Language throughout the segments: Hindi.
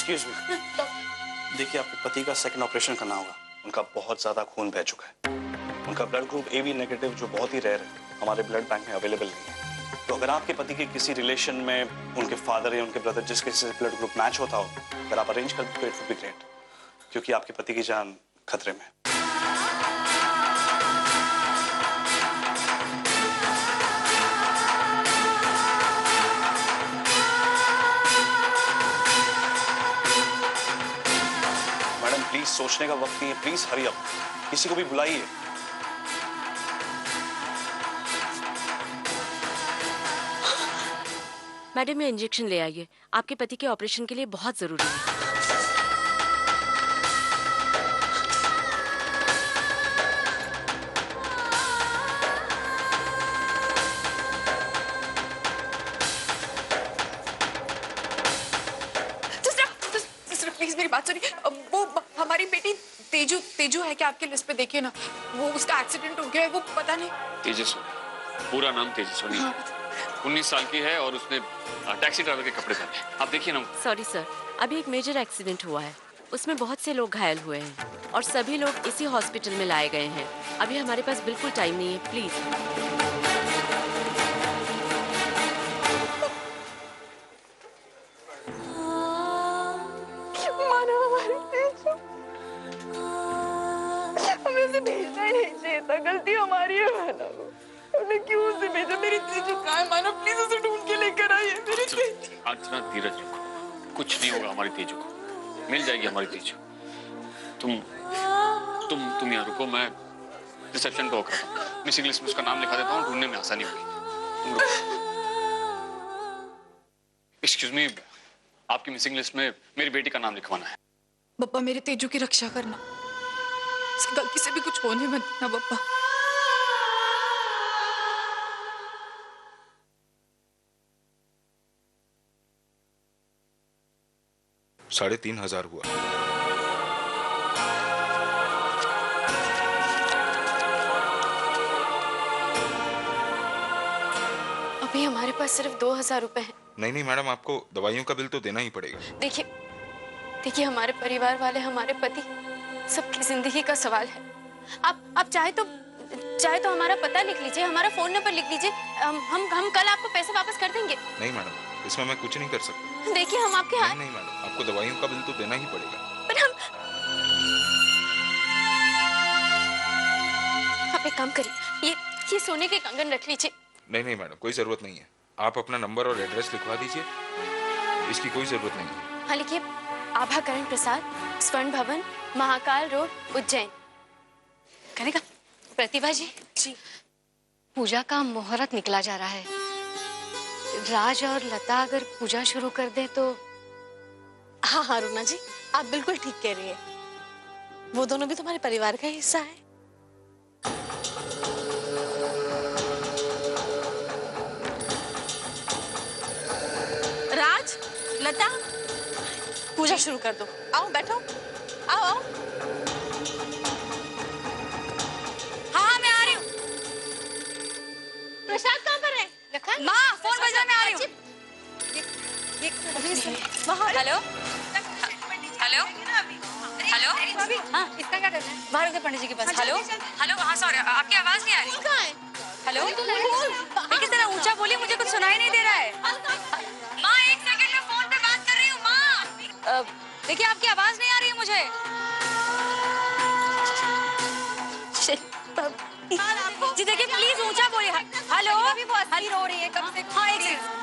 Excuse me. देखिए, आपके पति का सेकंड ऑपरेशन करना होगा। उनका बहुत ज्यादा खून बह चुका है। उनका ब्लड ग्रुप AB नेगेटिव, जो बहुत ही रेयर है, हमारे ब्लड बैंक में अवेलेबल नहीं है। तो अगर आपके पति के किसी रिलेशन में उनके फादर या उनके ब्रदर जिसके से ब्लड ग्रुप मैच होता हो, अगर आप अरेंज कर दो तो इट वुड बी ग्रेट, क्योंकि आपके पति की जान खतरे में। मैडम प्लीज, सोचने का वक्त नहीं है, प्लीज हरी अप, किसी को भी बुलाइए। मैडम, ये इंजेक्शन ले आइए, आपके पति के ऑपरेशन के लिए बहुत जरूरी है। प्लीज मेरी बात सुनिए। वो हमारी बेटी तेजू तेजू है क्या आपके लिस्ट पे? देखिए ना, वो उसका एक्सीडेंट हो गया है, वो पता नहीं। तेजस्विनी, पूरा नाम तेजस्विनी। हाँ। 19 साल की है और उसने टैक्सी ड्राइवर के कपड़े पहने। आप देखिए ना। सॉरी सर, अभी एक मेजर एक्सीडेंट हुआ है, उसमें बहुत से लोग घायल हुए हैं और सभी लोग इसी हॉस्पिटल में लाए गए हैं। अभी हमारे पास बिल्कुल टाइम नहीं है, प्लीज। भेजना ही नहीं चाहिए था, गलती हमारी है मानव। उन्हें क्यों उसे भेजा? मेरी तेजू कहाँ है मानव? प्लीज उसे ढूंढ के लेकर आइए। मेरी तेजू। अर्चना, धीरज रखो, कुछ नहीं होगा हमारी तेजू को, मिल जाएगी हमारी तेजू। तुम यहाँ रुको, मैं रिसेप्शन पे होकर मिसिंग लिस्ट में उसका नाम लिखा देता हूँ, ढूंढने में आसानी होगी। तुम रुको। एक्सक्यूज मी, आपकी मिसिंग लिस्ट में मेरी बेटी का नाम लिखवाना है। बप्पा, मेरी तेजू की रक्षा करना, इसकी गलती से भी कुछ होने मत देना बप्पा। $3,500 हुआ। अभी हमारे पास सिर्फ 2,000 रुपए हैं। नहीं मैडम, आपको दवाइयों का बिल तो देना ही पड़ेगा। देखिए हमारे परिवार वाले, हमारे पति, सबकी जिंदगी का सवाल है। आप चाहे तो हमारा पता लिख लीजिए, हमारा फोन नंबर लिख लीजिए, हम कल आपको पैसे वापस कर देंगे। नहीं मैडम, इसमें मैं कुछ नहीं कर सकता। देखिए हम आपके हाथ। नहीं मैडम, आपको दवाइयों का बिल तो देना ही पड़ेगा। पर आप एक काम करिए, ये सोने के कंगन रख लीजिए। नहीं मैडम, कोई जरूरत नहीं है। आप अपना नंबर और एड्रेस लिखवा दीजिए, इसकी कोई जरूरत नहीं है। हाँ लिखिए, आभा करण प्रसाद, स्वर्ण भवन, महाकाल रोड, उज्जैन। करेगा? प्रतिभा जी, पूजा का मुहूर्त निकला जा रहा है। राज और लता अगर पूजा शुरू कर दे तो। हाँ रुना जी, आप बिल्कुल ठीक कह रही है, वो दोनों भी तुम्हारे परिवार का हिस्सा है। राज, लता, पूजा शुरू कर दो। आओ बैठो, आओ। हाँ मैं आ रही हूँ। प्रसाद कहाँ पर है? माँ, फोन बजा, मैं आ रही हूँ। हेलो हेलो हेलो, हाँ इसका क्या करना है? बाहर उधर पंडित जी के पास। हेलो हेलो, हाँ सॉरी, आपकी आवाज नहीं आ रही। कहाँ है? हेलो, लेकिन जरा ऊंचा बोलिए, मुझे कुछ सुनाई नहीं दे रहा है। माँ एक सेकंड में फोन पे बात कर रही हूँ। माँ देखिए, आपकी आवाज नहीं आ रही है मुझे। जी देखिए, प्लीज ऊंचा बोलिए। हेलो, अभी बहुत हरी रो रही है कब से। हाँ एक सेकंड।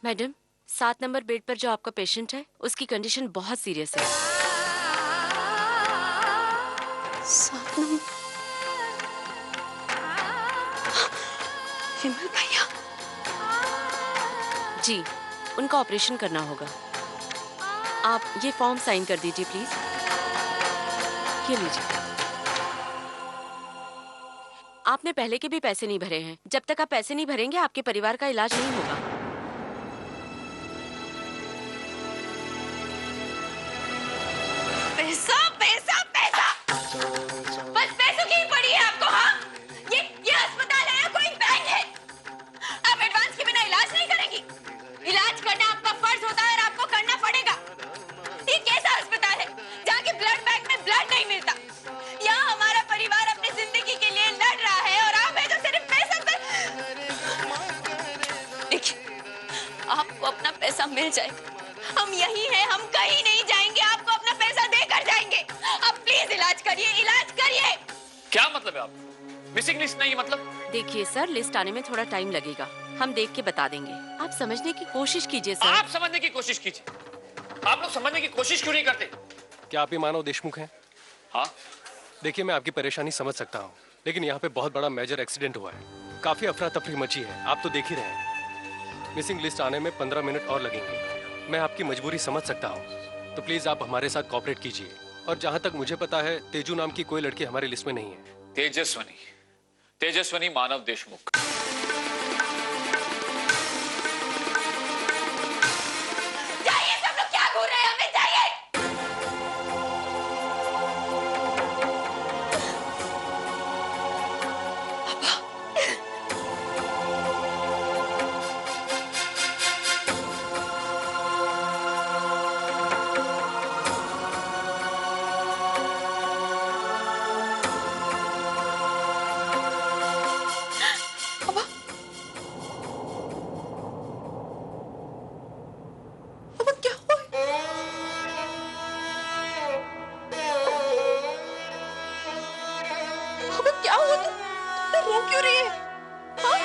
मैडम, 7 नंबर बेड पर जो आपका पेशेंट है, उसकी कंडीशन बहुत सीरियस है। 7 नंबर? विमल भैया? जी, उनका ऑपरेशन करना होगा। आप ये फॉर्म साइन कर दीजिए प्लीज। ये लीजिए। आपने पहले के भी पैसे नहीं भरे हैं। जब तक आप पैसे नहीं भरेंगे, आपके परिवार का इलाज नहीं होगा। पैसा पैसा पैसा, बस पैसों की ही पड़ी है आपको। हाँ, ये अस्पताल है या कोई बैंक है? आप एडवांस के बिना इलाज ब्लड नहीं मिलता। यहाँ हमारा परिवार अपनी जिंदगी के लिए लड़ रहा है और आप है जो सिर्फ पैसे पर। देखिए, आपको अपना पैसा मिल जाएगा, हम यही हैं, हम कहीं नहीं जाएंगे, आपको अपना पैसा देकर जाएंगे। आप प्लीज इलाज करिए, इलाज करिए। क्या मतलब है आप? मिसिंग लिस्ट नहीं मतलब? देखिए सर, लिस्ट आने में थोड़ा टाइम लगेगा, हम देख के बता देंगे। आप समझने की कोशिश कीजिए सर। आप समझने की कोशिश कीजिए। आप लोग समझने की कोशिश क्यों नहीं करते? क्या आप ही मानव देशमुख हैं? हाँ। देखिए, मैं आपकी परेशानी समझ सकता हूँ, लेकिन यहाँ पे बहुत बड़ा मेजर एक्सीडेंट हुआ है, काफी अफरा तफरी मची है, आप तो देख ही रहे हैं। मिसिंग लिस्ट आने में 15 मिनट और लगेंगे। मैं आपकी मजबूरी समझ सकता हूँ, तो प्लीज आप हमारे साथ कोऑपरेट कीजिए। और जहाँ तक मुझे पता है, तेजू नाम की कोई लड़की हमारी लिस्ट में नहीं है। तेजस्वनी, तेजस्वनी मानव देशमुख। जाइए सब लोग, क्या घूर रहे हैं, हमें जाइए। अब क्या हुआ? अब क्या हुआ? तो रो क्यों रही है? हाँ?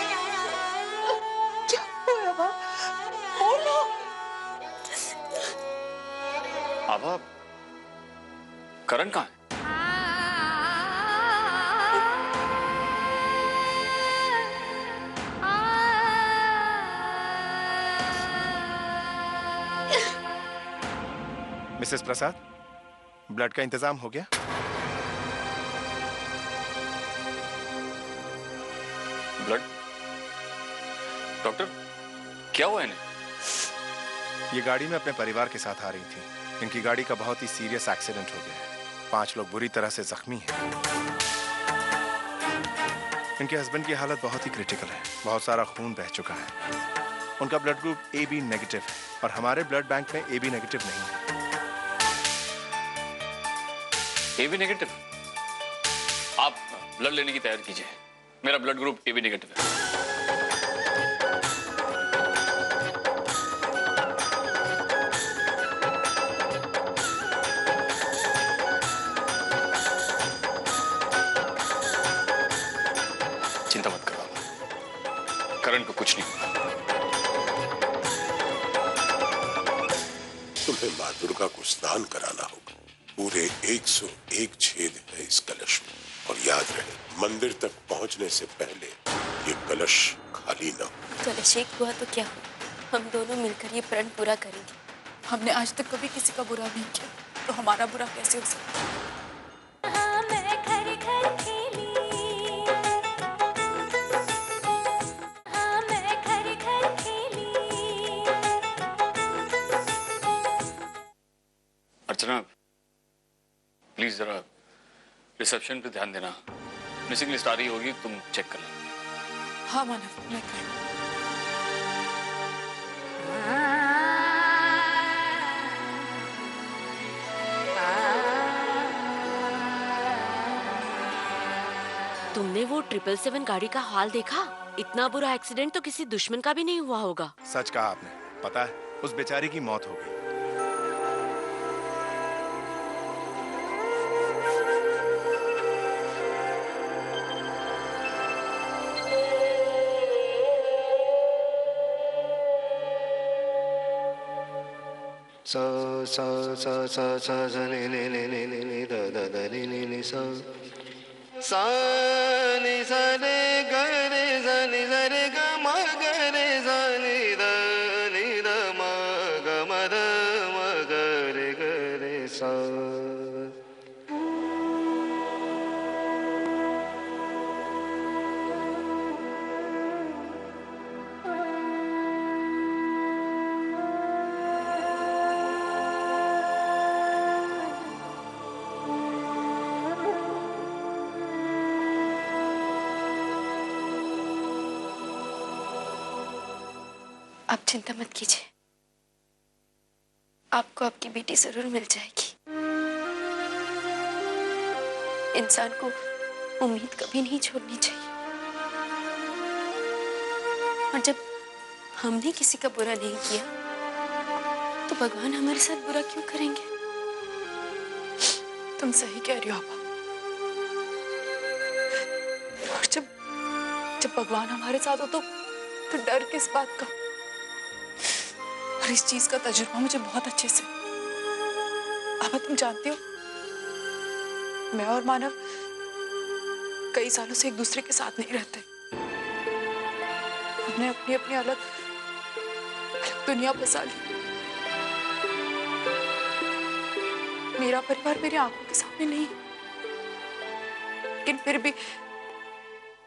क्या हुआ अब? बोलो। आभा, करण कहाँ है? मिसेस प्रसाद, ब्लड का इंतजाम हो गया? ब्लड? डॉक्टर, क्या हुआ इन्हें? ये गाड़ी में अपने परिवार के साथ आ रही थी। इनकी गाड़ी का बहुत ही सीरियस एक्सीडेंट हो गया है। 5 लोग बुरी तरह से जख्मी हैं। इनके हस्बैंड की हालत बहुत ही क्रिटिकल है, बहुत सारा खून बह चुका है। उनका ब्लड ग्रुप AB नेगेटिव है और हमारे ब्लड बैंक में AB नेगेटिव नहीं है। AB negative? आप ब्लड लेने की तैयारी कीजिए, मेरा ब्लड ग्रुप AB नेगेटिव है। चिंता मत करो, करण को कुछ नहीं होगा। तुम्हें माँ दुर्गा को स्नान कराना होगा। पूरे 101 छेद है इस कलश में, और याद रहे, मंदिर तक पहुंचने से पहले ये कलश खाली न हो। कलश एक हुआ तो क्या हुआ, हम दोनों मिलकर ये प्रण पूरा करेंगे। हमने आज तक कभी किसी का बुरा नहीं किया, तो हमारा बुरा कैसे हो सकता है? अर्चना, प्लीज जरा रिसेप्शन पे ध्यान देना। मिसिंग लिस्ट आ रही होगी, तुम चेक कर लो। हाँ मानव, मैं कर लूँ। तुमने वो 777 गाड़ी का हाल देखा? इतना बुरा एक्सीडेंट तो किसी दुश्मन का भी नहीं हुआ होगा। सच कहा आपने। पता है, उस बेचारी की मौत हो गई। सा सा सा सा सा सा नि नि नि नि नि नि द द द नि नि नि सा सा नि सा रे ग रे सा नि सा रे ग म ग रे सा नि द म ग म द म ग रे सा। आप चिंता मत कीजिए, आपको आपकी बेटी जरूर मिल जाएगी। इंसान को उम्मीद कभी नहीं छोड़नी चाहिए। और जब हमने किसी का बुरा नहीं किया तो भगवान हमारे साथ बुरा क्यों करेंगे? तुम सही कह रही हो आपा। और जब भगवान हमारे साथ हो तो डर किस बात का? और इस चीज का तजुर्बा मुझे बहुत अच्छे से। आपा तुम जानती हो, मैं और मानव कई सालों से एक दूसरे के साथ नहीं रहते। हमने अपनी अपनी अलग दुनिया बसा ली। मेरा परिवार मेरी आंखों के सामने नहीं, लेकिन फिर भी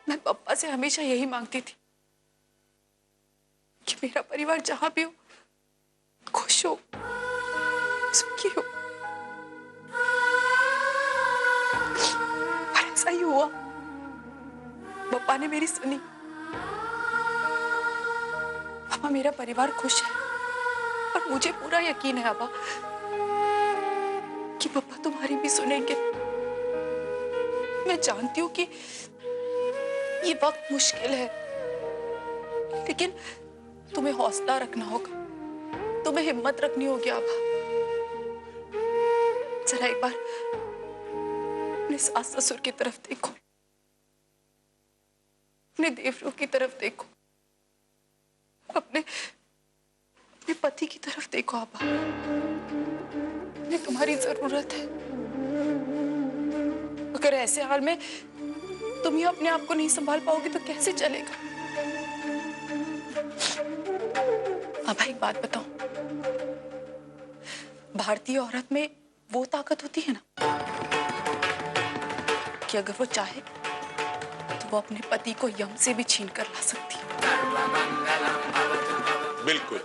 मैं पप्पा से हमेशा यही मांगती थी कि मेरा परिवार जहां भी हो खुश हो, सुखी हो। और ऐसा ही हुआ। पप्पा ने मेरी सुनी। पापा, मेरा परिवार खुश है और मुझे पूरा यकीन है पापा कि पापा तुम्हारी भी सुनेंगे। मैं जानती हूँ कि ये वक्त मुश्किल है, लेकिन तुम्हें हौसला रखना होगा, तुम्हें हिम्मत रखनी होगी। आभा, जरा एक बार अपने सास ससुर की तरफ देखो, अपने देवरू की तरफ देखो, अपने पति की तरफ देखो। आभा, उन्हें तुम्हारी जरूरत है। अगर ऐसे हाल में तुम ही अपने आप को नहीं संभाल पाओगे तो कैसे चलेगा? आभा, एक बात बताओ, भारतीय औरत में वो ताकत होती है ना कि अगर वो चाहे तो वो अपने पति को यम से भी छीन कर ला सकती है। बिल्कुल।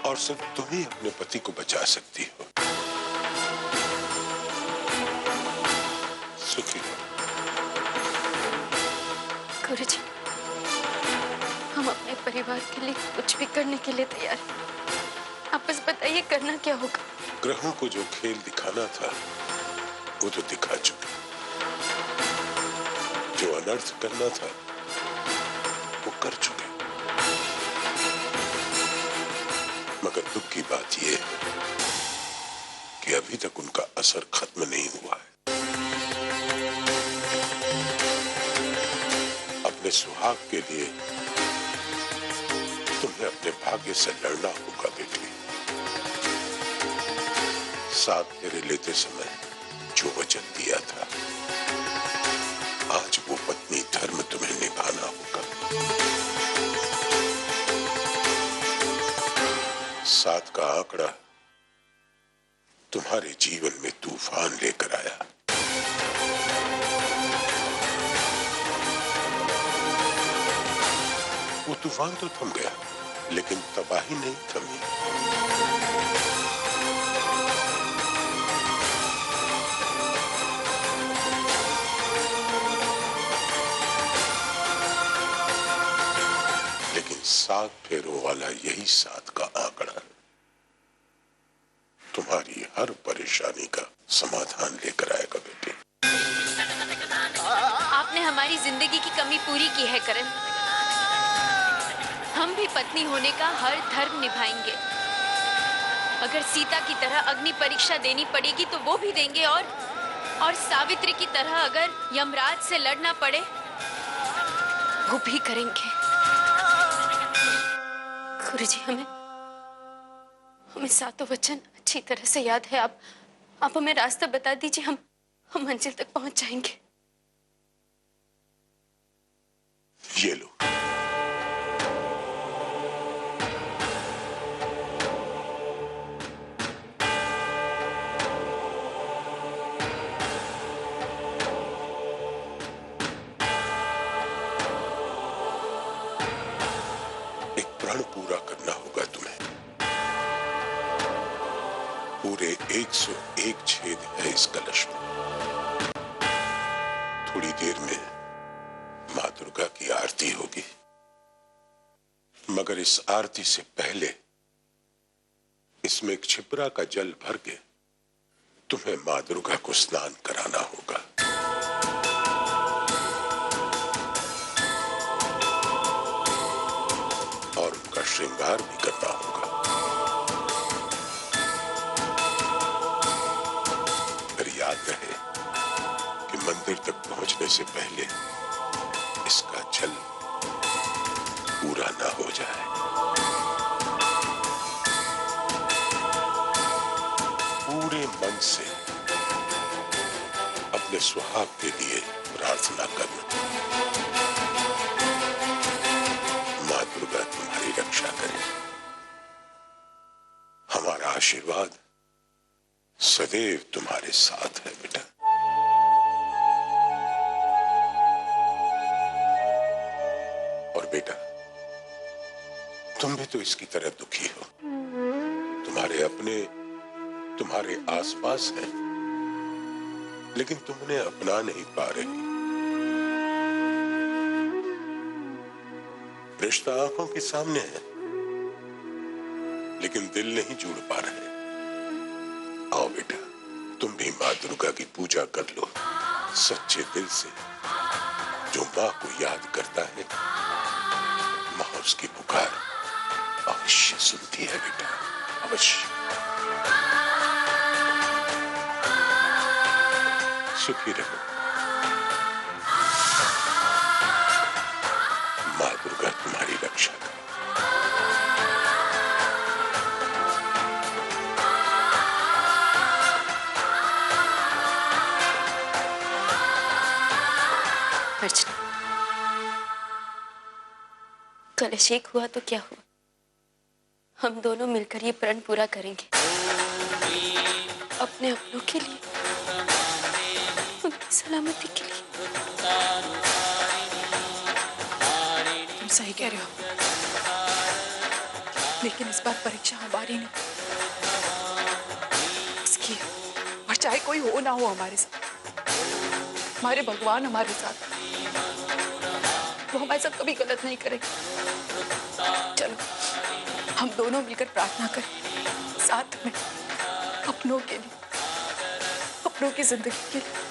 और सिर्फ तुम ही अपने पति को बचा सकती हो। सुखी हो। गुरुजी, हम अपने परिवार के लिए कुछ भी करने के लिए तैयार हैं। आप बस बताइए करना क्या होगा? ग्रहों को जो खेल दिखाना था वो तो दिखा चुके। जो अनर्थ करना था वो कर चुके। मगर दुख की बात यह है कि अभी तक उनका असर खत्म नहीं हुआ है। अपने सुहाग के लिए तुम्हें अपने भाग्य से लड़ना होगा बेटी। साथ तेरे लेते समय जो वचन दिया था, आज वो पत्नी धर्म तुम्हें निभाना होगा। सात का आंकड़ा तुम्हारे जीवन में तूफान लेकर आया। वो तूफान तो थम गया, लेकिन तबाही नहीं थमी। लेकिन 7 फेरों वाला यही 7 का आंकड़ा तुम्हारी हर परेशानी का समाधान लेकर आएगा बेटे। आपने हमारी जिंदगी की कमी पूरी की है करण। हम भी पत्नी होने का हर धर्म निभाएंगे। अगर सीता की तरह अग्नि परीक्षा देनी पड़ेगी तो वो भी देंगे, और सावित्री की तरह अगर यमराज से लड़ना पड़े वो भी करेंगे। गुरुजी, हमें सातों वचन अच्छी तरह से याद है। आप हमें रास्ता बता दीजिए, हम मंजिल तक पहुंच जाएंगे। ये लो। पूरा करना होगा तुम्हें। पूरे 101 छेद है इस कलश में। थोड़ी देर में मां दुर्गा की आरती होगी, मगर इस आरती से पहले इसमें एक छिपरा का जल भर के तुम्हें मां दुर्गा को स्नान कराना होगा। और उनका श्रृंगार भी करना होगा। फिर याद रहे कि मंदिर तक पहुंचने से पहले इसका जल पूरा ना हो जाए। पूरे मन से अपने सुहाग के लिए प्रार्थना करना। मां दुर्गा तुम्हारी रक्षा करे। हमारा आशीर्वाद सदैव तुम्हारे साथ है बेटा। और बेटा, तुम भी तो इसकी तरह दुखी हो। तुम्हारे अपने तुम्हारे आसपास हैं, लेकिन तुम उन्हें अपना नहीं पा रही। रिश्ता आंखों के सामने है, लेकिन दिल नहीं जुड़ पा रहे। आओ बेटा, तुम भी मां दुर्गा की पूजा कर लो सच्चे दिल से। जो मां को याद करता है, मां उसकी पुकार अवश्य सुनती है बेटा, अवश्य। सुखी रहो। मां दुर्गा तुम्हारी रक्षा करे। अर्चना, कलश एक हुआ तो क्या हुआ, हम दोनों मिलकर ये प्रण पूरा करेंगे। अपने अपनों के लिए, उनकी सलामती के लिए। तुम सही कह रहे हो, लेकिन इस बार परीक्षा हमारी नहीं, इसकी। और चाहे कोई हो ना हो हमारे साथ, हमारे भगवान हमारे साथ, वो हमारे साथ कभी गलत नहीं करेंगे। चलो हम दोनों मिलकर प्रार्थना करें साथ में, अपनों के लिए, अपनों की जिंदगी के लिए।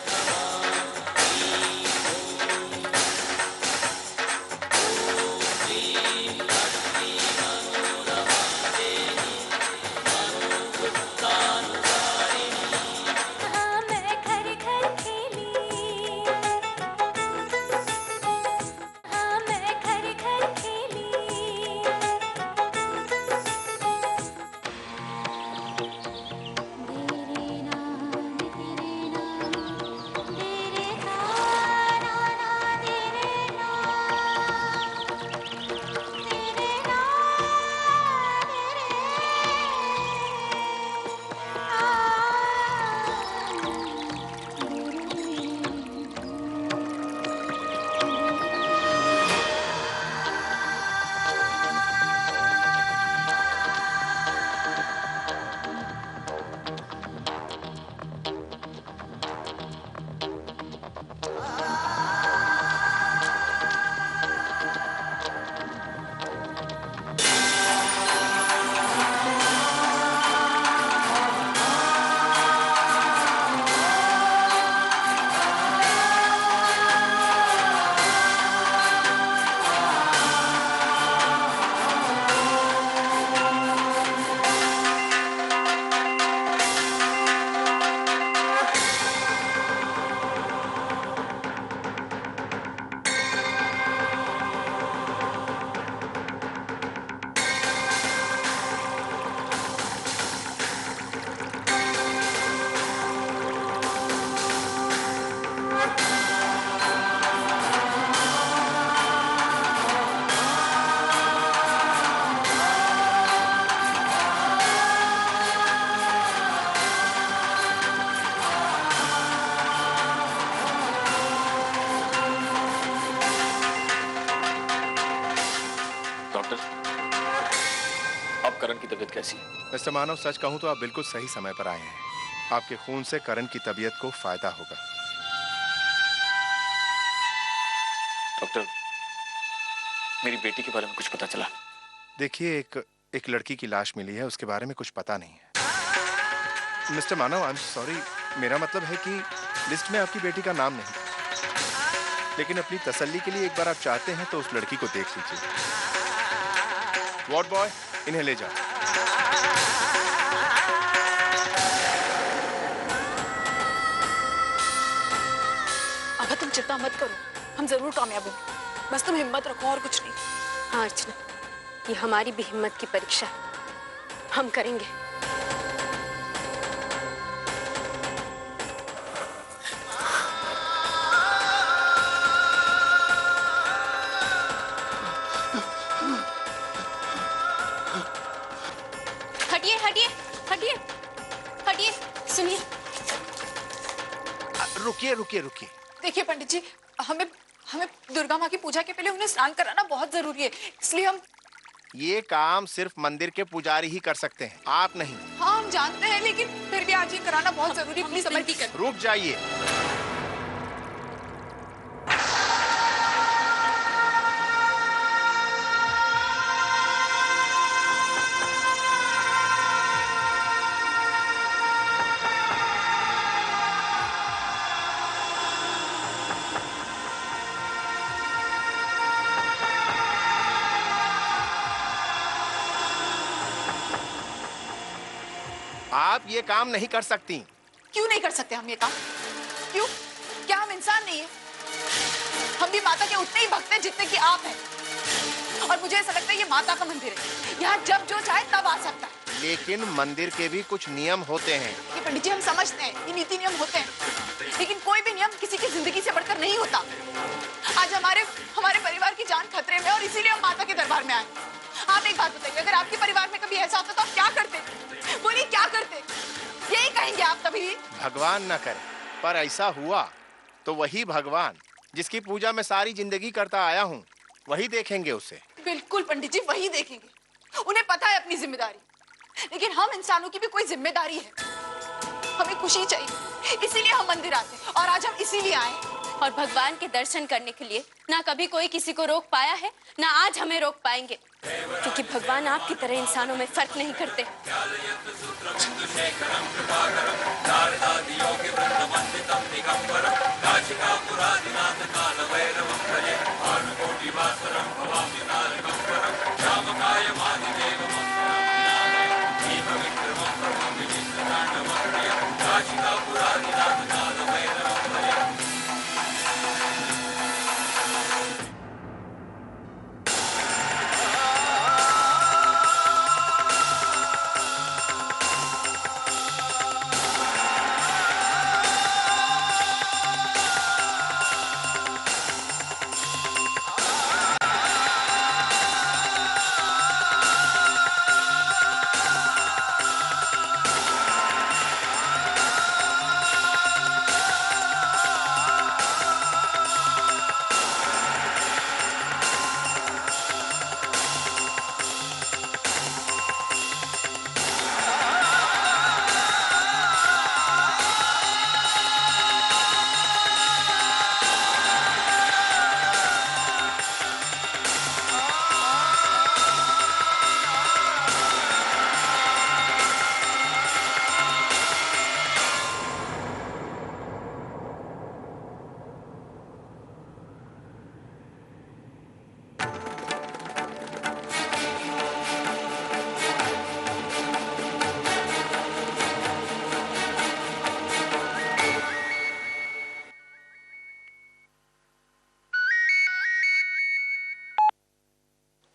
मिस्टर मानव, सच कहूं तो आप बिल्कुल सही समय पर आए हैं। आपके खून से करण की तबीयत को फायदा होगा। डॉक्टर, मेरी बेटी के बारे में कुछ पता चला? देखिए, एक लड़की की लाश मिली है, उसके बारे में कुछ पता नहीं है। Mister Manav, I am sorry, मेरा मतलब है कि लिस्ट में आपकी बेटी का नाम नहीं, लेकिन अपनी तसल्ली के लिए एक बार आप चाहते हैं तो उस लड़की को देख लीजिए। वार्ड बॉय, इन्हें ले जाओ। अब तुम चिंता मत करो, हम जरूर कामयाब होंगे। बस तुम हिम्मत रखो और कुछ नहीं। हाँ अर्चना, ये हमारी भी हिम्मत की परीक्षा है। हम करेंगे। हटिए हटिए हटिए हटिए, सुनिए। रुकिए रुकिए रुकिए। देखिए पंडित जी, हमें हमें दुर्गा माँ की पूजा के पहले उन्हें स्नान कराना बहुत जरूरी है, इसलिए हम ये काम सिर्फ मंदिर के पुजारी ही कर सकते हैं, आप नहीं। हाँ हम जानते हैं, लेकिन फिर भी आज ये कराना बहुत जरूरी है। प्लीज समझ कर। रुक जाइए। आप ये काम नहीं कर सकती। क्यों नहीं कर सकते हम ये काम? क्यों? क्या हम इंसान नहीं है? हम भी माता के उतने ही भक्त हैं जितने कि आप हैं। और मुझे ऐसा लगता है ये माता का मंदिर है, यहाँ जब जो चाहे तब आ सकता है। लेकिन मंदिर के भी कुछ नियम होते हैं। ये पंडित जी, हम समझते हैं ये नीति नियम होते हैं, लेकिन कोई भी नियम किसी की जिंदगी से बढ़कर नहीं होता। आज हमारे परिवार की जान खतरे में, और इसीलिए हम माता के दरबार में आए। आप एक बात बताइए, अगर आपके परिवार में कभी ऐसा होता तो आप क्या करते? बोलिए, क्या करते? यही कहेंगे आप कभी भी? भगवान न करे, पर ऐसा हुआ तो वही भगवान जिसकी पूजा मैं सारी जिंदगी करता आया हूँ, वही देखेंगे उसे। बिल्कुल पंडित जी, वही देखेंगे। उन्हें पता है अपनी जिम्मेदारी, लेकिन हम इंसानों की भी कोई जिम्मेदारी है। हमें खुशी चाहिए, इसीलिए हम मंदिर आते हैं, और आज हम इसीलिए आए हैं। और भगवान के दर्शन करने के लिए ना कभी कोई किसी को रोक पाया है, ना आज हमें रोक पाएंगे, क्योंकि भगवान आपकी तरह इंसानों में फर्क नहीं करते।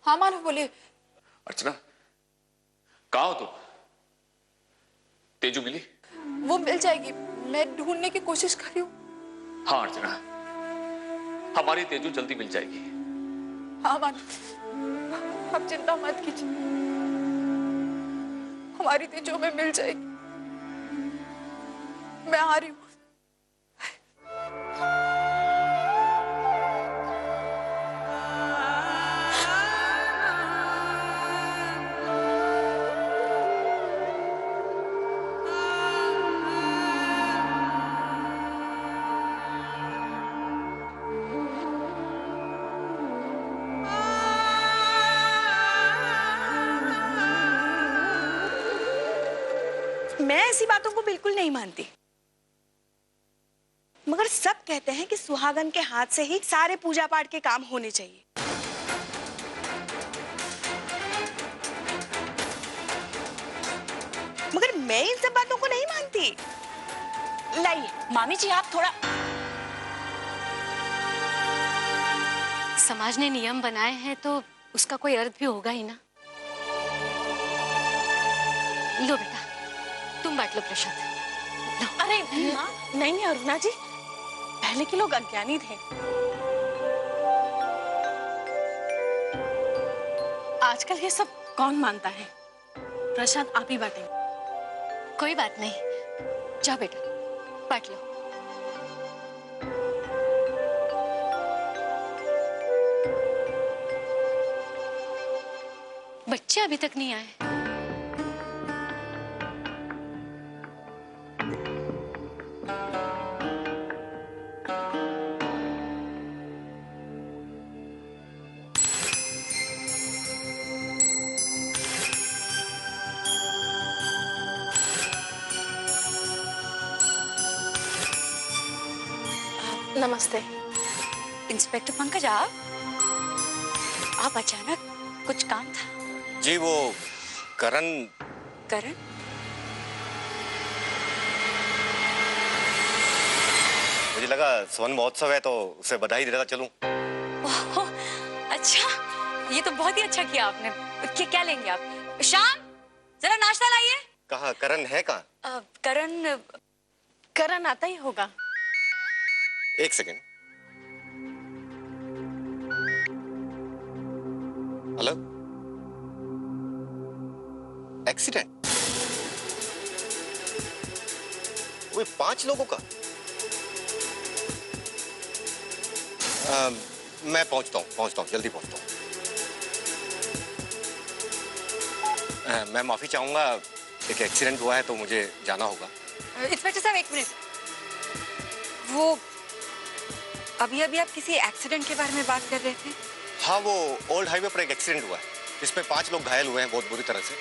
हाँ मानो, बोलिए। अर्चना, कहाँ हो तुम? तेजू मिली? वो मिल जाएगी, मैं ढूंढने की कोशिश कर रही हूँ। हाँ अर्चना, हमारी तेजू जल्दी मिल जाएगी। हाँ मानो, आप चिंता मत कीजिए, हमारी तेजू में मिल जाएगी। मैं आ रही हूँ। मैं ऐसी बातों को बिल्कुल नहीं मानती, मगर सब कहते हैं कि सुहागन के हाथ से ही सारे पूजा पाठ के काम होने चाहिए। मगर मैं इन सब बातों को नहीं मानती। लाइए मामी जी, आप थोड़ा। समाज ने नियम बनाए हैं तो उसका कोई अर्थ भी होगा ही ना। लो बेटा, तुम बांट लो प्रसाद। अरे माँ, नहीं अरुणा जी, पहले के लोग अज्ञानी थे, आजकल ये सब कौन मानता है। प्रसाद आप ही बांटेंगे। कोई बात नहीं, जाओ बेटा बांट लो। बच्चे अभी तक नहीं आए। नमस्ते। इंस्पेक्टर पंकज, आप अचानक कुछ काम था? जी वो करण मुझे लगा स्वर्ण महोत्सव है तो उसे बधाई देता चलूं। ओह, अच्छा, ये तो बहुत ही अच्छा किया आपने। क्या लेंगे आप? शाम, जरा नाश्ता लाइए। कहाँ करण है? कहाँ? करण आता ही होगा। एक सेकेंड। हेलो, एक्सीडेंट वो 5 लोगों का? मैं पहुंचता हूं, जल्दी पहुंचता हूं। मैं माफी चाहूंगा, एक एक्सीडेंट हुआ है तो मुझे जाना होगा। इंस्पेक्टर साहब, 1 मिनट। वो अभी आप किसी एक्सीडेंट के बारे में बात कर रहे थे? हाँ, वो ओल्ड हाईवे पर एक एक्सीडेंट हुआ है जिसमें 5 लोग घायल हुए हैं बहुत बुरी तरह से,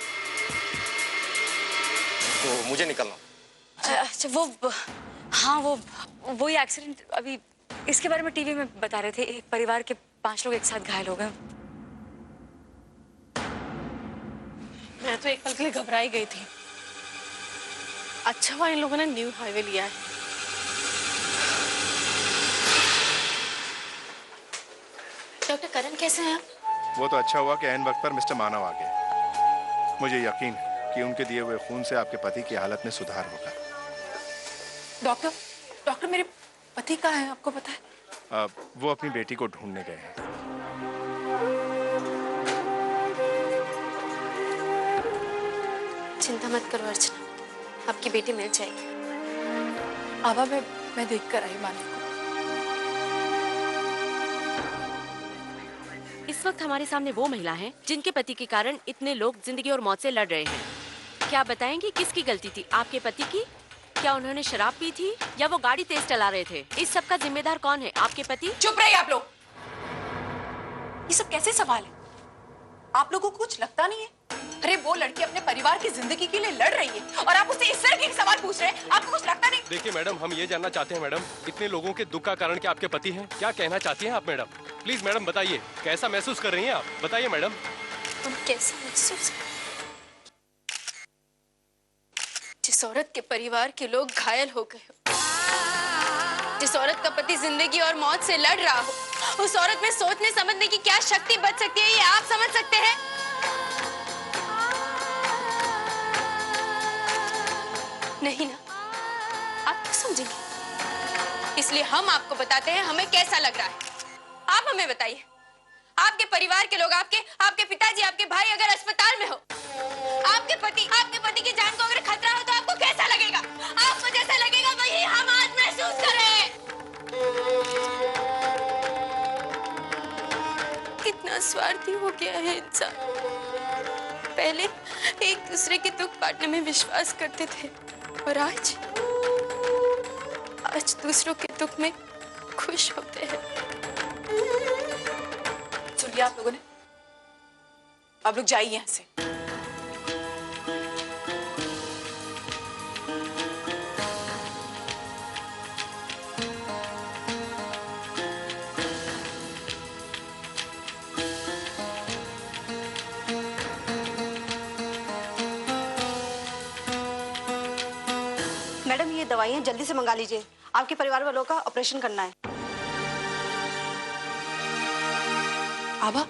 तो मुझे निकलना। अच्छा, वही एक्सीडेंट अभी इसके बारे में टीवी में बता रहे थे। एक परिवार के 5 लोग एक साथ घायल हो गए। मैं तो एक पल के लिए घबरा ही गई थी। अच्छा हुआ इन लोगों ने न्यू हाईवे लिया है। डॉक्टर करण कैसे हैं आप? वो तो अच्छा हुआ कि ऐन वक्त पर मिस्टर मानव आ गए। मुझे यकीन है कि उनके दिए हुए खून से आपके पति की हालत में सुधार होगा। डॉक्टर मेरे पति कहाँ है, आपको पता है? वो अपनी बेटी को ढूंढने गए हैं। चिंता मत करो अर्चना, आपकी बेटी मिल जाएगी। आभा, मैं देख कर आई मानव को। इस वक्त हमारे सामने वो महिला है जिनके पति के कारण इतने लोग जिंदगी और मौत से लड़ रहे हैं। क्या बताएंगी किसकी गलती थी? आपके पति की? क्या उन्होंने शराब पी थी या वो गाड़ी तेज चला रहे थे? इस सब का जिम्मेदार कौन है? आपके पति? चुप रहिए आप लोग। ये सब कैसे सवाल है? आप लोगों को कुछ लगता नहीं है? अरे वो लड़की अपने परिवार की जिंदगी के लिए लड़ रही है और आप उससे इस तरह के सवाल पूछ रहे हैं। आपको कुछ लगता नहीं? देखिए मैडम, हम ये जानना चाहते हैं मैडम, इतने लोगों के दुख का कारण क्या आपके पति हैं? क्या कहना चाहती हैं आप मैडम? प्लीज मैडम बताइए, कैसा महसूस कर रही हैं आप? बताइए मैडम। हम कैसा महसूस? जिस औरत के परिवार के लोग घायल हो गए हो, जिस औरत का पति जिंदगी और मौत से लड़ रहा हो, उस औरत में सोचने समझने की क्या शक्ति बच सकती है, ये आप समझ सकते हैं? नहीं ना, आप क्यों समझेंगे? इसलिए हम आपको बताते हैं हमें कैसा लग रहा है। आप हमें बताइए, आपके परिवार के लोग, आपके पिताजी, आपके भाई अगर अस्पताल में हो, आपके पति की जान को अगर खतरा हो तो आपको कैसा लगेगा? आपको जैसा लगेगा वही हम आज महसूस कर रहे हैं। कितना स्वार्थी हो गया है इंसान। पहले एक दूसरे के दुख बांटने में विश्वास करते थे और आज दूसरों के दुख में खुश होते हैं। सुन लिया आप लोगों ने? आप लोग जाइए यहाँ से। मैडम ये दवाइयाँ जल्दी से मंगा लीजिए, आपके परिवार वालों का ऑपरेशन करना है। आभा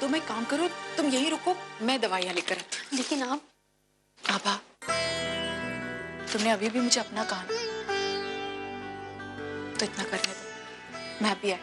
तुम एक काम करो, तुम यहीं रुको, मैं दवाइयाँ लेकर आती हूँ। लेकिन आप आभा तुमने अभी भी मुझे अपना कहा ना, तो इतना करने दो, मैं अभी आई।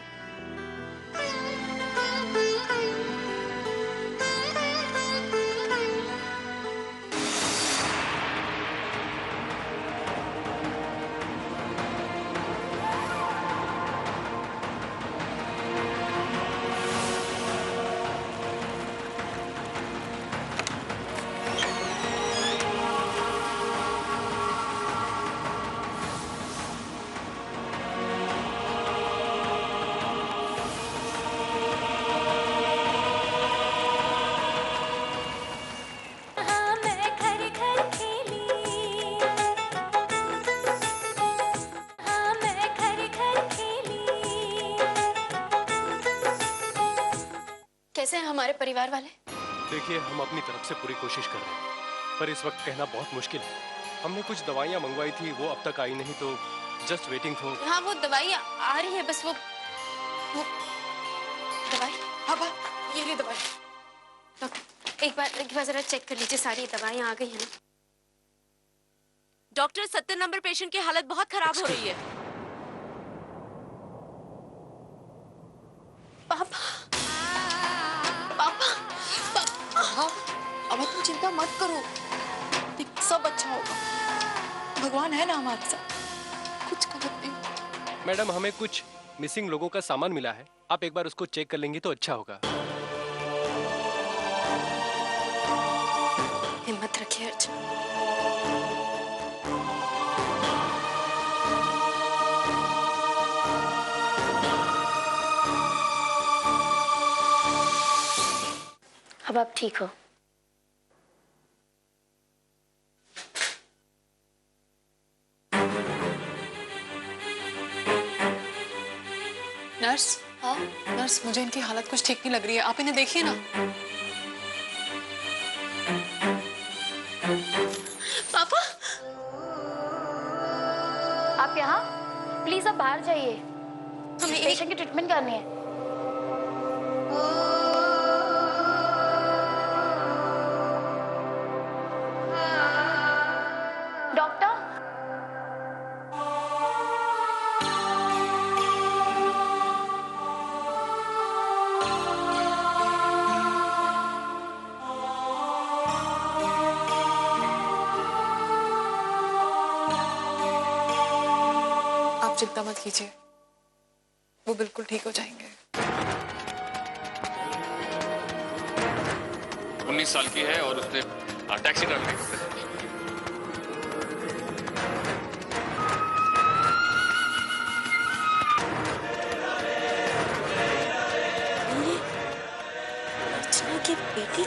कैसे हैं हमारे परिवार वाले? देखिए, हम अपनी तरफ से पूरी कोशिश कर रहे हैं, पर इस वक्त कहना बहुत मुश्किल है। हमने कुछ दवाइयाँ मंगवाई थी, वो अब तक आई नहीं, तो जस्ट वेटिंग फॉर। हाँ वो दवाई आ रही है, बस वो दवाई। आभा ये ले दवाई। एक बार जरा चेक कर लीजिए, सारी दवाइयाँ आ गई हैं ना? डॉक्टर 70 नंबर पेशेंट की हालत बहुत खराब हो रही है। पापा अब तुम चिंता मत करो, सब अच्छा होगा, भगवान है ना हमारे साथ, कुछ गलत नहीं। मैडम, हमें कुछ मिसिंग लोगों का सामान मिला है, आप एक बार उसको चेक कर लेंगे तो अच्छा होगा। हिम्मत रखिए अर्चना। अब आप ठीक हो? नर्स, हाँ नर्स, मुझे इनकी हालत कुछ ठीक नहीं लग रही है, आप इन्हें देखिए ना। पापा आप यहाँ प्लीज आप बाहर जाइए, हमें पेशेंट की ट्रीटमेंट करनी है। डॉक्टर, आप चिंता मत कीजिए, वो बिल्कुल ठीक हो जाएंगे। 19 साल की है और उसने टैक्सी ड्राइवर है। अर्चना की बेटी।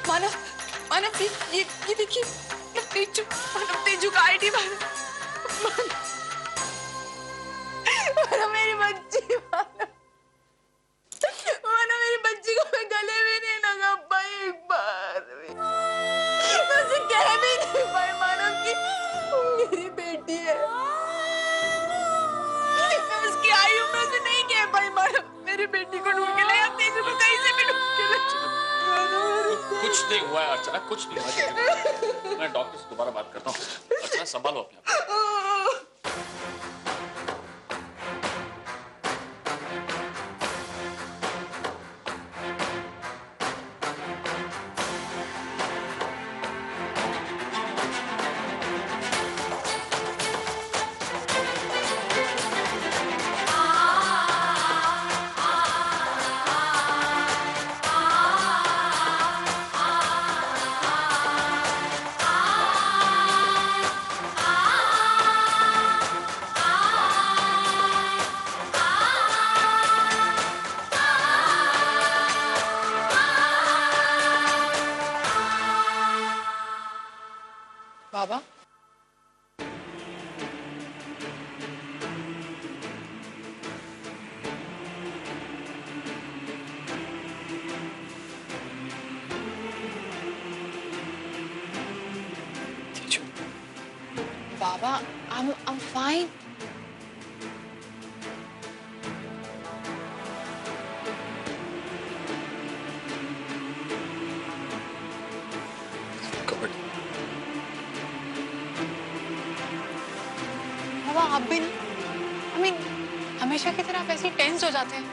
मानव, मानव ये देखिए, तेजू का आईडी। मानव मेरी बच्ची, मानव मेरी बच्ची को मैं गले में नहीं लगा पाई एक बार भी। मैं उसे कह भी नहीं पाई मानव की मेरी बेटी है। मैं उसकी आई हूँ, मैं उसे नहीं कह पाई मानव मेरी बेटी को ढूंढ के लाया, तेजू को कहीं से भी ढूंढ के लाया। कुछ नहीं हुआ है अर्चना, कुछ नहीं हुआ। मैं डॉक्टर से दोबारा बात करता हूँ। अर्चना संभालो अपने आप को। बाबा, I'm fine. बाबा आप भी ना, I mean, हमेशा की तरह आप ऐसे टेंस हो जाते हैं।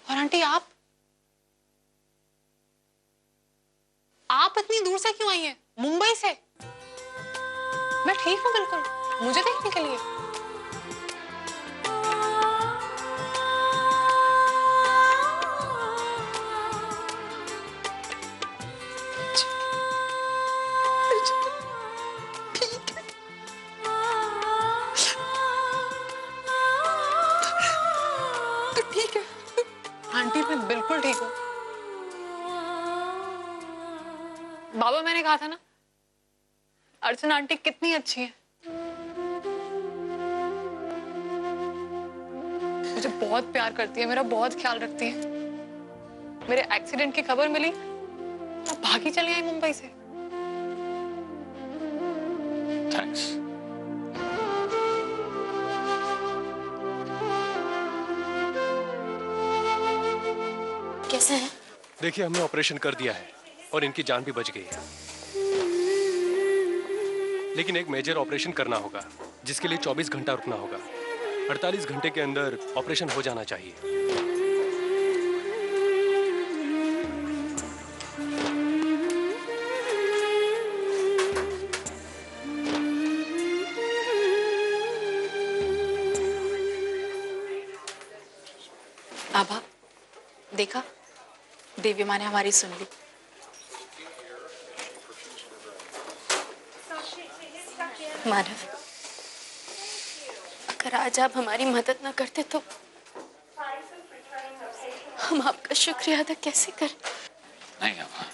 और आंटी आप इतनी दूर से क्यों आई हैं? मुंबई से? मैं ठीक हूँ बिल्कुल, मुझे देखने के लिए। तो ठीक है आंटी, मैं बिल्कुल ठीक हूँ। बाबा मैंने कहा था ना, अर्चना आंटी कितनी अच्छी है। मुझे बहुत प्यार करती है, मेरा बहुत ख्याल रखती है। मेरे एक्सीडेंट की खबर मिली तो भागी चली आई मुंबई से। थैंक्स। कैसे हैं? देखिए हमने ऑपरेशन कर दिया है और इनकी जान भी बच गई है, लेकिन एक मेजर ऑपरेशन करना होगा जिसके लिए 24 घंटा रुकना होगा। 48 घंटे के अंदर ऑपरेशन हो जाना चाहिए। आभा, देखा, देवी माँ ने हमारी सुन ली। मानव, अगर आज आप हमारी मदद ना करते तो हम आपका शुक्रिया अदा कैसे करें? नहीं अम्मा,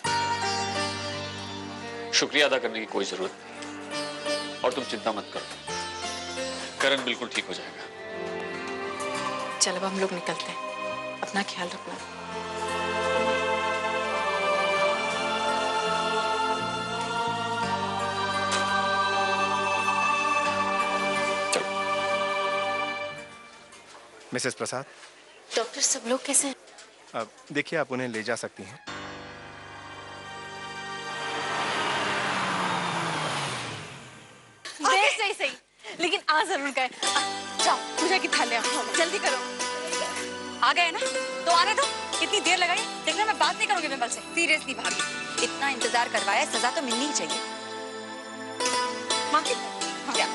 शुक्रिया अदा करने की कोई जरूरत नहीं। और तुम चिंता मत करो, करण बिल्कुल ठीक हो जाएगा। चलो अब हम लोग निकलते हैं, अपना ख्याल रखना। मिसेस प्रसाद, डॉक्टर सब लोग कैसे हैं? अब देखिए आप उन्हें ले जा सकती हैं। सही, लेकिन आ जरूर गए। जाओ पूजा की थालियां जल्दी करो। आ गए ना तो आने दो, कितनी देर लगाई? देखना मैं बात नहीं करूंगी विमल से। सीरियसली भाभी, इतना इंतजार करवाया, सजा तो मिलनी ही चाहिए। माँ क्या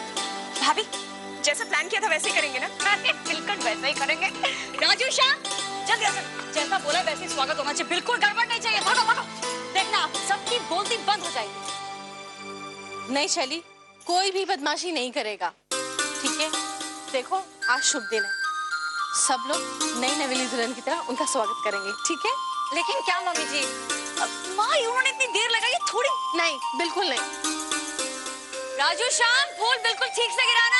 भाभी जैसा प्लान किया था वैसे ही करेंगे ना? बिल्कुल वैसा ही करेंगे। राजू श्याम जल्दी आ, जैसा बोला वैसे ही स्वागत होना चाहिए, बिल्कुल गड़बड़ नहीं चाहिए। भागो भागो, देखना सबकी बोलती बंद हो जाएगी। नहीं शैली, कोई भी बदमाशी नहीं करेगा, ठीक है? देखो आज शुभ दिन है, सब लोग नई नवेली दुल्हन की तरह उनका स्वागत करेंगे, ठीक है? लेकिन क्या मम्मी जी, माँ उन्होंने इतनी देर लगाई थोड़ी। नहीं, बिल्कुल नहीं। राजू श्याम, फूल बिल्कुल ठीक से गिराना।